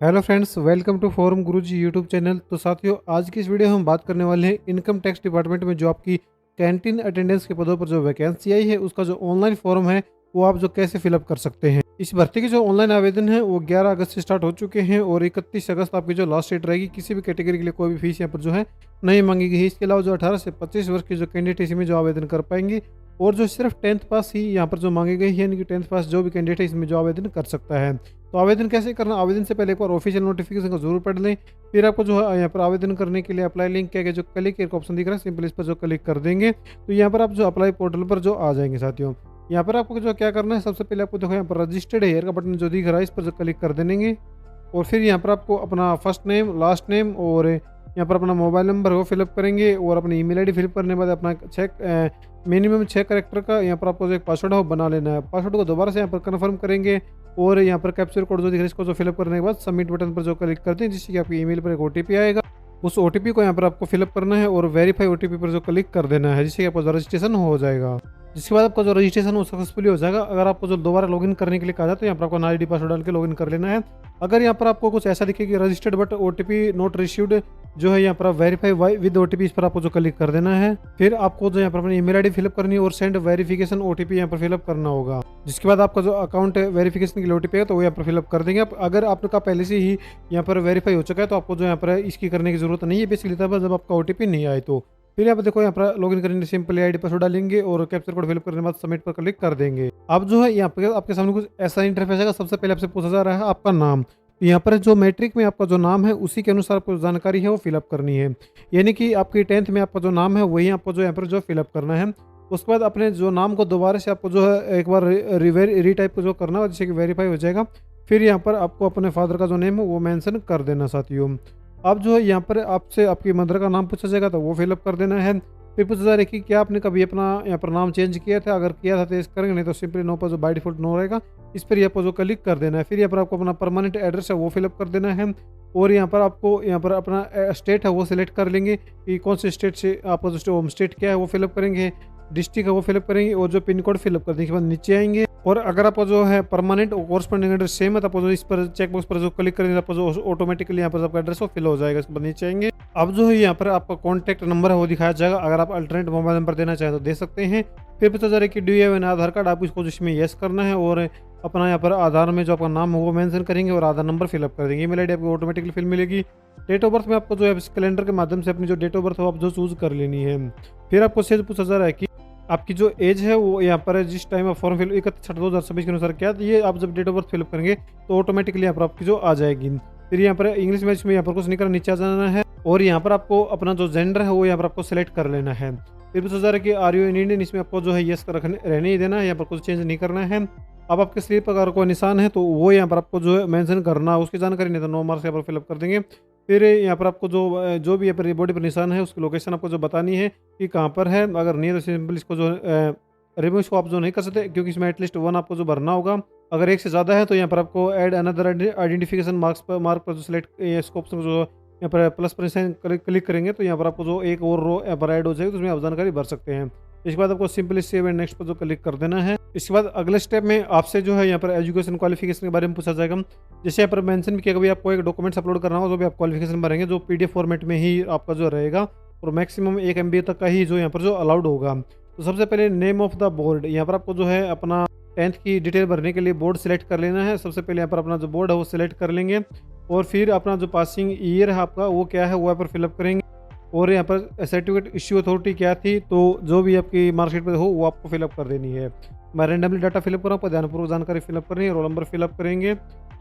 Hello friends, welcome to forum Guruji YouTube channel. तो साथियों, आज की इस वीडियो में हम बात करने वाले हैं इनकम टैक्स डिपार्टमेंट में जो आपकी कैंटीन अटेंडेंस के पदों पर जो वैकेंसी आई है उसका जो ऑनलाइन फॉर्म है वो आप जो कैसे फिलअप कर सकते हैं। इस भर्ती के जो ऑनलाइन आवेदन है वो 11 अगस्त से स्टार्ट हो चुके हैं और 31 अगस्त आपकी जो लास्ट डेट रहेगी। किसी भी कैटेगरी के लिए कोई भी फीस यहाँ पर जो है नहीं मांगी गई है। इसके अलावा जो 18 से 25 वर्ष के जो कैंडिडेट इसमें जो आवेदन कर पाएंगे और जो सिर्फ 10th पास ही यहाँ पर जो मांगी गई है, यानी कि 10th पास जो भी कैंडिडेट है इसमें जो आवेदन कर सकता है। तो आवेदन कैसे करना, आवेदन से पहले एक बार ऑफिशियल नोटिफिकेशन को जरूर पढ़ लें। फिर आपको जो है यहाँ पर आवेदन करने के लिए अप्लाई लिंक के जो क्लिक एक ऑप्शन दिख रहा है, सिंपल इस पर जो क्लिक कर देंगे तो यहाँ पर आप जो अप्लाई पोर्टल पर जो आ जाएंगे। साथियों, यहाँ पर आपको जो क्या करना है, सबसे पहले आपको देखो यहाँ पर रजिस्टर्ड हेयर का बटन जो दिख रहा है इस पर जो क्लिक कर देंगे और फिर यहाँ पर आपको अपना फर्स्ट नेम, लास्ट नेम और यहाँ पर अपना मोबाइल नंबर वो फिलअप करेंगे और अपनी ईमेल आईडी फिलअप करने के बाद अपना मिनिमम 6 कैरेक्टर का यहाँ पर आपको जो एक पासवर्ड है वो बना लेना है। पासवर्ड को दोबारा से यहाँ पर कन्फर्म करेंगे और यहाँ पर कैप्चर कोड जो दिख रहा है इसको जो फिलअप करने के बाद सबमिट बटन पर जो क्लिक करते हैं, जिससे कि आपकी ईमेल पर एक ओटीपी आएगा। उस ओटीपी को यहाँ पर आपको फिलअप करना है और वेरीफाई ओटीपी पर जो क्लिक कर देना है, जिससे कि आपका रजिस्ट्रेशन हो जाएगा। जिसके बाद आपका जो रजिस्ट्रेशन वो सक्सेसफुली हो जाएगा। अगर आपको जो दोबारा लॉगिन करने के लिए कहा जाता है तो यहाँ पर आपको नया आईडी पासवर्ड डाल के लॉगिन कर लेना है। अगर यहाँ पर आपको कुछ ऐसा दिखे कि registered but OTP not received जो है यहाँ पर वेरीफाई विद ओटीपी, इस पर आपको जो क्लिक कर देना है। फिर आपको जो यहाँ पर अपनी ईमेल आईडी फिलअप करनी है और सेंड वेरिफिकेशन ओटीपी यहाँ पर फिलअप करना होगा। जिसके बाद आपका जो अकाउंट वेरिफिकेशन के लिए ओटीपी है तो वो यहाँ पर फिलअप कर देंगे आप। अगर आपका पहले से ही यहाँ पर वेरीफाई हो चुका है तो आपको जो यहाँ पर इसकी करने की जरूरत नहीं है, बेसिकली तब जब आपका ओटीपी नहीं आए तो। फिर यहाँ पर देखो, यहाँ पर लॉगिन करने सिंपल आईडी पासवर्ड डालेंगे और कैप्चर कोड फिलअप करने के बाद सबमिट पर क्लिक कर देंगे। अब जो है यहाँ पर आपके सामने कुछ ऐसा इंटरफेस आएगा। सबसे पहले आपसे पूछा जा रहा है आपका नाम। तो यहाँ पर जो मैट्रिक में आपका जो नाम है उसी के अनुसार आपको जानकारी है वो फिलअप करनी है, यानी कि आपकी 10th में आपका जो नाम है वही आपको जो यहाँ पर जो फिलअप करना है। उसके बाद अपने जो नाम को दोबारा से आपको जो है एक बार रीटाइप जो करना है, जिससे कि वेरीफाई हो जाएगा। फिर यहाँ पर आपको अपने फादर का जो नेम है वो मेंशन कर देना। साथियों, अब जो है यहाँ पर आपसे आपकी मदर का नाम पूछा जाएगा तो वो फिलअप कर देना है। फिर पूछा जा रहा है कि क्या आपने कभी अपना यहाँ पर नाम चेंज किया था, अगर किया था तो इस करेंगे, नहीं तो सिंपली नो पर जो बाय डिफॉल्ट नो रहेगा इस पर यहाँ पर जो क्लिक कर देना है। फिर यहाँ पर आपको अपना परमानेंट एड्रेस है वो फिलअप कर देना है और यहाँ पर आपको यहाँ पर अपना स्टेट है वो सिलेक्ट कर लेंगे कि कौन से स्टेट से आपका जो होम स्टेट क्या है वो फिलअप करेंगे, डिस्ट्रिक्ट है वो फिलअप करेंगे और जो पिन कोड फिलअप करने के बाद नीचे आएंगे। और अगर आपका जो है परमानेंट और कॉरस्पॉन्डिंग एड्रेस सेम है तो आपको जो इस पर चेक बॉक्स पर जो क्लिक करेंगे आपको जो ऑटोमेटिकली यहाँ पर आपका एड्रेस वो फिल हो जाएगा। इसके बाद नीचे आएंगे। अब जो है यहाँ पर आपका कॉन्टैक्ट नंबर है वो दिखाया जाएगा। अगर आप अल्टरनेट मोबाइल नंबर देना चाहें तो दे सकते हैं। फिर पता जा रहा है कि do you have an Aadhaar card, आप इसको जिसमें येस करना है और अपना यहाँ पर आधार में जो आपका नाम है वो मेंशन करेंगे और आधार नंबर फिलअप कर देंगे। ईमेल आईडी आपको ऑटोमेटिकली फिल मिलेगी। डेट ऑफ बर्थ में आपको जो है कैलेंडर के माध्यम से अपनी जो डेट ऑफ बर्थ हो आप जो चूज कर लेनी है। फिर आपको से पूछा जा रहा है कि आपकी जो एज है वो यहाँ पर जिस टाइम आप फॉर्म फिल 31/6/2026 के अनुसार क्या है, ये आप जब डेट ऑफ बर्थ फिलअप करेंगे तो ऑटोमेटिकली यहाँ पर आपकी जो आ जाएगी। फिर यहाँ पर इंग्लिश मैच में यहाँ पर कुछ नहीं करना, नीचे आ जाना है और यहाँ पर आपको अपना जो जेंडर है वो यहाँ पर आपको सेलेक्ट कर लेना है। फिर पूछा जा रहा है कि आर यू इन इंडियन, इसमें आपको जो है यस रहने ही देना है, यहाँ पर कुछ चेंज नहीं करना है। अब आपके शरीर पर अगर कोई निशान है तो वो यहाँ पर आपको जो है मेंशन करना, उसकी जानकारी नहीं तो नो मार्क्स यहाँ पर फिलअप कर देंगे। फिर यहाँ पर आपको जो भी यहाँ पर बॉडी पर निशान है उसकी लोकेशन आपको जो बतानी है कि कहाँ पर है। अगर नहीं है तो सिंपल इसको जो रिमूव इसको आप जो नहीं कर सकते, क्योंकि इसमें एटलीस्ट 1 आपको जो भरना होगा। अगर एक से ज़्यादा है तो यहाँ पर आपको ऐड अनदर आइडेंटिफिकेशन मार्क पर जो सिलेक्ट इसको ऑप्शन जो यहाँ पर प्लस पर क्लिक करेंगे तो यहाँ पर आपको जो एक और रो यहाँ पर ऐड हो जाएगी, तो उसमें आप जानकारी भर सकते हैं। इसके बाद आपको सिंपली सेव एंड नेक्स्ट पर जो क्लिक कर देना है। इसके बाद अगले स्टेप में आपसे जो है यहाँ पर एजुकेशन क्वालिफिकेशन के बारे में पूछा जाएगा। जैसे यहाँ पर मेंशन भी किया, कभी आपको एक डॉक्यूमेंट्स अपलोड करना हो तो भी आप क्वालिफिकेशन भरेंगे, जो पीडीएफ फॉर्मेट में ही आपका जो रहेगा और मैक्सिमम 1 MB तक का ही जो यहाँ पर जो अलाउड होगा। तो सबसे पहले नेम ऑफ द बोर्ड, यहाँ पर आपको जो है अपना 10th की डिटेल भरने के लिए बोर्ड सेलेक्ट कर लेना है। सबसे पहले यहाँ पर अपना जो बोर्ड है वो सिलेक्ट कर लेंगे और फिर अपना जो पासिंग ईयर है आपका वो क्या है वो यहाँ पर फिलअप करेंगे और यहाँ पर सर्टिफिकेट इश्यू अथॉरिटी क्या थी, तो जो भी आपकी मार्कशीट पर हो वो आपको फिलअप कर देनी है। मैं रैंडमली डाटा फिलअप कर रहा हूँ, ध्यानपूर्वक जानकारी फिलअप करनी है, रोल नंबर फिलअप करेंगे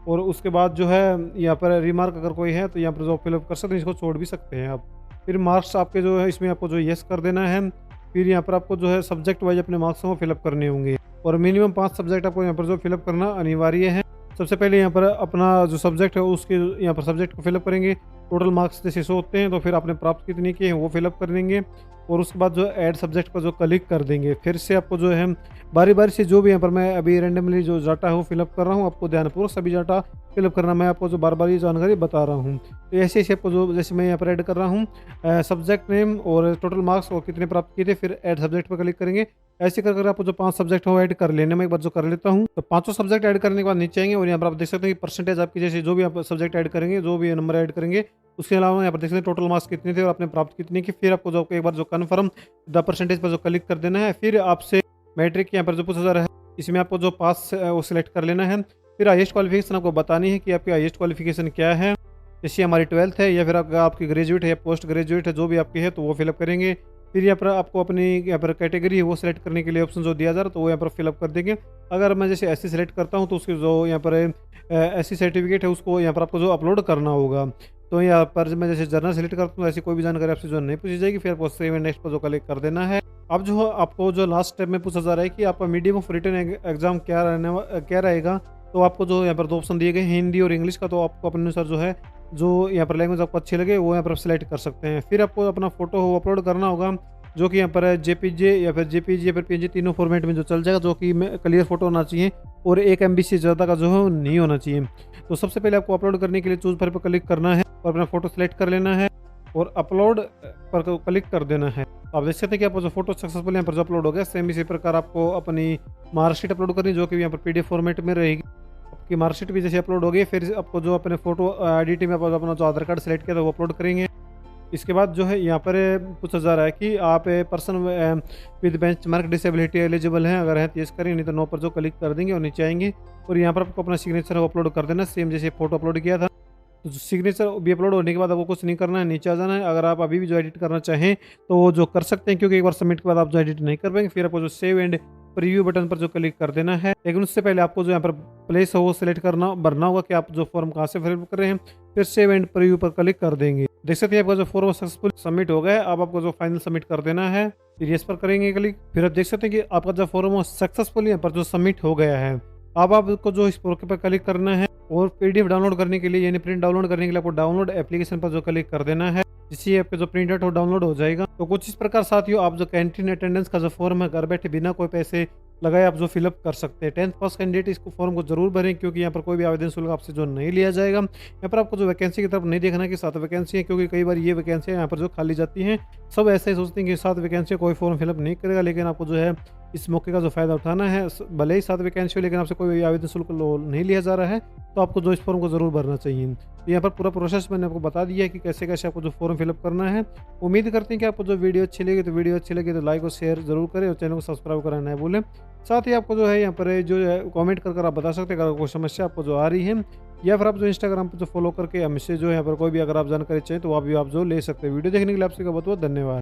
और उसके बाद जो है यहाँ पर रिमार्क अगर कोई है तो यहाँ पर जो फिलअप कर सकते हैं, इसको छोड़ भी सकते हैं आप। फिर मार्क्स आपके जो है इसमें आपको जो येस कर देना है। फिर यहाँ पर आपको जो है सब्जेक्ट वाइज अपने मार्क्स वो फिलअप करने होंगे और मिनिमम 5 सब्जेक्ट आपको यहाँ पर जो फिलअप करना अनिवार्य है। सबसे पहले यहाँ पर अपना जो सब्जेक्ट है उसके यहाँ पर सब्जेक्ट को फिलअप करेंगे। टोटल मार्क्स जैसे 100 होते हैं तो फिर आपने प्राप्त कितने किए हैं वो फिलअप कर देंगे। और उसके बाद जो ऐड सब्जेक्ट पर जो क्लिक कर देंगे। फिर से आपको जो है बारी बारी से जो भी यहाँ पर मैं अभी रैंडमली जो डाटा है वो फिलअप कर रहा हूँ, आपको ध्यानपूर्वक सभी डाटा फिलअप करना, मैं आपको जो बार बार ये जानकारी बता रहा हूँ। तो ऐसे ऐसे आपको जो जैसे मैं यहाँ पर ऐड कर रहा हूँ सब्जेक्ट नेम और टोटल मार्क्स और कितने प्राप्त किए थे, फिर ऐड सब्जेक्ट पर क्लिक करेंगे। ऐसे कर आपको जो 5 सब्जेक्ट हो ऐड कर लेने, मैं एक बार जो कर लेता हूँ। तो पाँचों सब्जेक्ट ऐड करने के बाद नीचे आएंगे और यहाँ पर आप देख सकते हैं कि परसेंटेज आपकी जैसे जो भी आप सब्जेक्ट ऐड करेंगे, जो भी नंबर ऐड करेंगे, उसके अलावा यहाँ पर देख सकते हैं टोटल मार्क्स कितने थे और आपने प्राप्त कितने की। फिर आपको जो एक बार जो कन्फर्म द परसेंटेज पर जो क्लिक कर देना है। फिर आपसे मैट्रिक यहाँ पर जो पूछा जा रहा है, इसमें आपको जो पास वो सिलेक्ट कर लेना है। फिर हाईएस्ट क्वालिफिकेशन आपको बतानी है कि आपकी हाईएस्ट क्वालिफिकेशन क्या है, जैसे हमारी 12th है या फिर आपकी ग्रेजुएट है या पोस्ट ग्रेजुएट है, जो भी आपकी है तो वो फिलअप करेंगे। फिर यहाँ पर आपको अपनी यहाँ पर कैटेगरी है वो सिलेक्ट करने के लिए ऑप्शन जो दिया जा रहा है तो वो यहाँ पर फिलअप कर देंगे। अगर मैं जैसे एससी सेलेक्ट करता हूँ तो उसकी जो यहाँ पर एससी सर्टिफिकेट है उसको यहाँ पर आपको जो अपलोड करना होगा। तो यहाँ पर मैं जैसे जर्नल सेलेक्ट करता हूँ, ऐसी कोई भी जानकारी आपसे जो नहीं पूछी जाएगी। फिर आपको सेव एंड नेक्स्ट पर जो क्लिक कर देना है। अब जो आपको जो लास्ट स्टेप में पूछा जा रहा है कि आपका मीडियम ऑफ रिटन एग्जाम क्या रहेगा, तो आपको जो यहाँ पर दो ऑप्शन दिए गए हैं हिंदी और इंग्लिश का, तो आपको अपने अनुसार जो है जो यहाँ पर लैंग्वेज आपको अच्छी लगे वो यहाँ पर सेलेक्ट कर सकते हैं। फिर आपको अपना फोटो हो अपलोड करना होगा, जो कि यहाँ पर है जेपीजे या फिर जेपीजी या फिर पीएनजी, तीनों फॉर्मेट में जो चल जाएगा, जो कि क्लियर फोटो होना चाहिए और 1 MB से ज़्यादा का जो है नहीं होना चाहिए। तो सबसे पहले आपको अपलोड करने के लिए चूज पर क्लिक करना है और अपना फोटो सेलेक्ट कर लेना है और अपलोड पर क्लिक कर देना है। तो आप देख सकते हैं कि आपको जो फोटो सक्सेसफुल यहाँ पर जो अपलोड हो गया। सेम इसी प्रकार आपको अपनी मार्कशीट अपलोड करनी, जो कि यहाँ पर PDF फॉर्मेट में रहेगी। आपकी मार्कशीट भी जैसे अपलोड हो गई, फिर आपको जो अपने फोटो एडिटिंग में आप अपना जो आधार कार्ड सेलेक्ट किया था वो अपलोड करेंगे। इसके बाद जो है यहाँ पर पूछा जा रहा है कि आप person with benchmark disability eligible हैं, अगर है तो यस करें, नहीं तो नो पर जो क्लिक कर देंगे और नीचे आएंगे और यहाँ पर आपको अपना सिग्नेचर अपलोड कर देना, सेम जैसे फोटो अपलोड किया था। तो सिग्नेचर भी अपलोड होने के बाद आपको कुछ नहीं करना है, नीचे आ जाना है। अगर आप अभी भी जो एडिट करना चाहें तो वो जो कर सकते हैं, क्योंकि एक बार सबमिट के बाद आप जो एडिट नहीं कर पाएंगे। फिर आपको जो सेव एंड प्रीव्यू बटन पर जो क्लिक कर देना है, लेकिन उससे पहले आपको जो यहाँ पर प्लेस हो वो सिलेक्ट करना भरना होगा कि आप जो फॉर्म कहाँ से फिल कर रहे हैं। फिर सेव एंड प्रीव्यू पर क्लिक कर देंगे। देख सकते हैं आपका जो फॉर्म सक्सेसफुल सबमिट हो गया है। अब आपको जो फाइनल सबमिट कर देना है, फिर यस पर करेंगे क्लिक। फिर आप देख सकते हैं कि आपका जो फॉर्म सक्सेसफुल यहाँ पर जो सबमिट हो गया है। अब आपको जो इस पर क्लिक करना है और PDF डाउनलोड करने के लिए यानी प्रिंट डाउनलोड करने के लिए आपको डाउनलोड एप्लीकेशन पर जो क्लिक कर देना है, जिससे आपका जो प्रिंट आउट हो डाउनलोड हो जाएगा। तो कुछ इस प्रकार साथियों आप जो कैंटीन अटेंडेंस का जो फॉर्म है घर बैठे बिना कोई पैसे लगाए आप जो फिलअप कर सकते हैं। 10th पास कैंडिडेट इसको फॉर्म को जरूर भरें, क्योंकि यहाँ पर कोई भी आवेदन शुल्क आपसे जो नहीं लिया जाएगा। यहाँ पर आपको जो वैकेंसी की तरफ नहीं देखना कि 7 वैकेंसी है, क्योंकि कई बार ये वैकेंसियाँ यहाँ पर जो खाली जाती हैं। सब ऐसे ही सोचते हैं कि 7 वैकेंसी कोई फॉर्म फिलअप नहीं करेगा, लेकिन आपको जो है इस मौके का जो फायदा उठाना है। भले ही 7 वैकेंसी हो लेकिन आपसे कोई आवेदन शुल्क नहीं लिया जा रहा है, तो आपको जो इस फॉर्म को जरूर भरना चाहिए। तो यहाँ पर पूरा प्रोसेस मैंने आपको बता दिया है कि कैसे कैसे आपको जो फॉर्म फिलअप करना है। उम्मीद करते हैं कि आपको जो वीडियो अच्छी लगी तो लाइक और शेयर जरूर करें और चैनल को सब्सक्राइब करना नहीं भूलें। साथ ही आपको जो है यहाँ पर जो है कमेंट कर आप बता सकते हैं अगर कोई समस्या आपको जो आ रही है, या फिर आप जो इंस्टाग्राम पर जो फॉलो करके हमसे जो यहाँ पर कोई भी अगर आप जानकारी चाहिए तो आप भी आप जो ले सकते हैं। वीडियो देखने के लिए आपसे बहुत बहुत धन्यवाद।